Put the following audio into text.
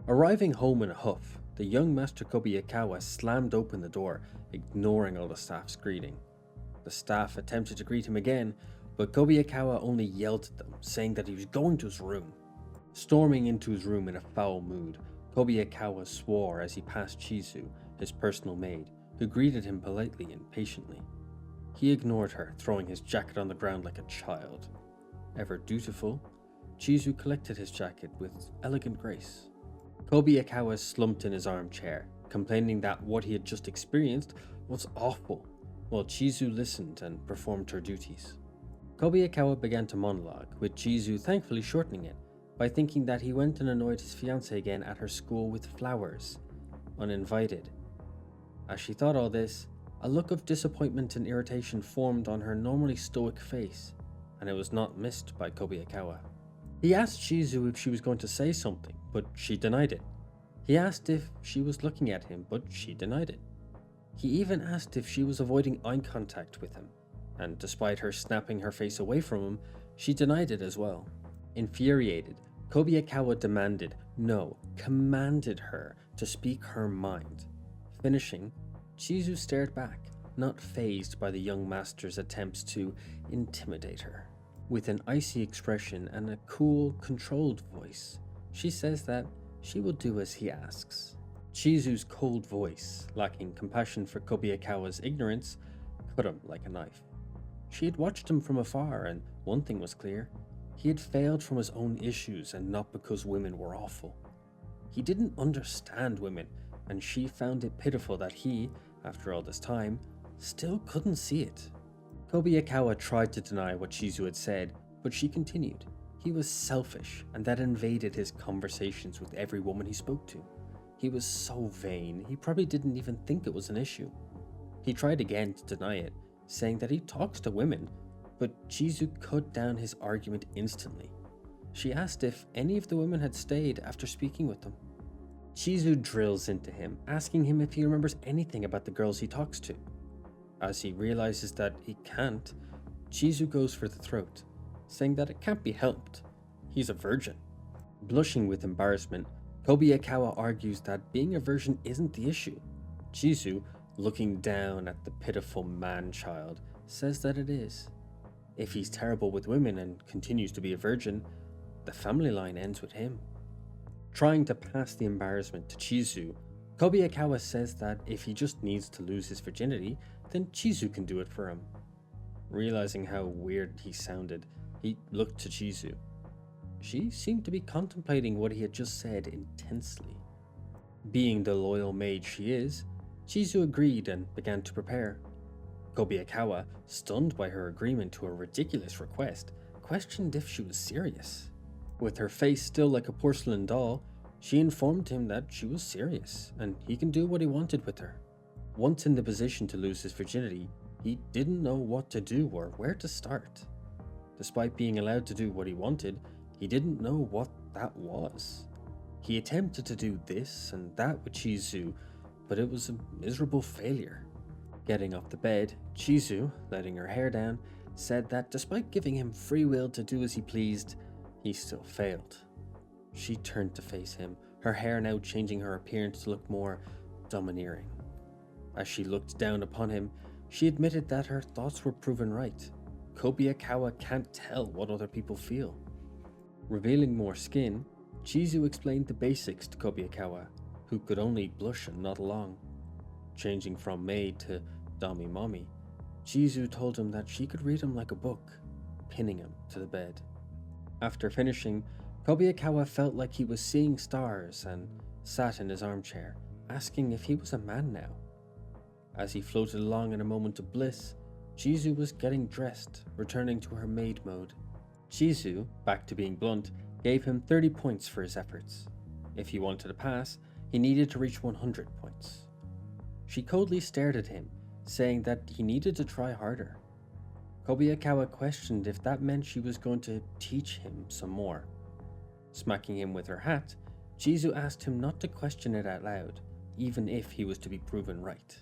Arriving home in a huff, the young Master Kobayakawa slammed open the door, ignoring all the staff's greeting. The staff attempted to greet him again, but Kobayakawa only yelled at them, saying that he was going to his room. Storming into his room in a foul mood, Kobayakawa swore as he passed Chizu, his personal maid, who greeted him politely and patiently. He ignored her, throwing his jacket on the ground like a child. Ever dutiful, Chizu collected his jacket with elegant grace. Kobayakawa slumped in his armchair, complaining that what he had just experienced was awful, while Chizu listened and performed her duties. Kobayakawa began to monologue, with Chizu thankfully shortening it, by thinking that he went and annoyed his fiancée again at her school with flowers, uninvited. As she thought all this, a look of disappointment and irritation formed on her normally stoic face, and it was not missed by Kobayakawa. He asked Chizu if she was going to say something, but she denied it. He asked if she was looking at him, but she denied it. He even asked if she was avoiding eye contact with him, and despite her snapping her face away from him, she denied it as well. Infuriated, Kobayakawa demanded, no, commanded her to speak her mind. Finishing, Chizu stared back, not fazed by the young master's attempts to intimidate her. With an icy expression and a cool, controlled voice, she says that she will do as he asks. Chizu's cold voice, lacking compassion for Kobayakawa's ignorance, cut him like a knife. She had watched him from afar, and one thing was clear. He had failed from his own issues and not because women were awful. He didn't understand women, and she found it pitiful that he, after all this time, still couldn't see it. Kobayakawa tried to deny what Chizu had said, but she continued. He was selfish, and that invaded his conversations with every woman he spoke to. He was so vain, he probably didn't even think it was an issue. He tried again to deny it, saying that he talks to women, but Chizu cut down his argument instantly. She asked if any of the women had stayed after speaking with them. Chizu drills into him, asking him if he remembers anything about the girls he talks to. As he realizes that he can't, Chizu goes for the throat, saying that it can't be helped. He's a virgin. Blushing with embarrassment, Kobayakawa argues that being a virgin isn't the issue. Chizu, looking down at the pitiful man-child, says that it is. If he's terrible with women and continues to be a virgin, the family line ends with him. Trying to pass the embarrassment to Chizu, Kobayakawa says that if he just needs to lose his virginity, then Chizu can do it for him. Realizing how weird he sounded, he looked to Chizu. She seemed to be contemplating what he had just said intensely. Being the loyal maid she is, Chizu agreed and began to prepare. Kobayakawa, stunned by her agreement to a ridiculous request, questioned if she was serious. With her face still like a porcelain doll, she informed him that she was serious, and he can do what he wanted with her. Once in the position to lose his virginity, he didn't know what to do or where to start. Despite being allowed to do what he wanted, he didn't know what that was. He attempted to do this and that with Chizu, but it was a miserable failure. Getting off the bed, Chizu, letting her hair down, said that despite giving him free will to do as he pleased, he still failed. She turned to face him, her hair now changing her appearance to look more domineering. As she looked down upon him, she admitted that her thoughts were proven right. Kobayakawa can't tell what other people feel. Revealing more skin, Chizu explained the basics to Kobayakawa, who could only blush and nod along. Changing from maid to Dami Mommy, Chizu told him that she could read him like a book, pinning him to the bed. After finishing, Kobayakawa felt like he was seeing stars and sat in his armchair, asking if he was a man now. As he floated along in a moment of bliss, Chizu was getting dressed, returning to her maid mode. Chizu, back to being blunt, gave him 30 points for his efforts. If he wanted to pass, he needed to reach 100 points. She coldly stared at him, saying that he needed to try harder. Kobayakawa questioned if that meant she was going to teach him some more. Smacking him with her hat, Chizu asked him not to question it out loud, even if he was to be proven right.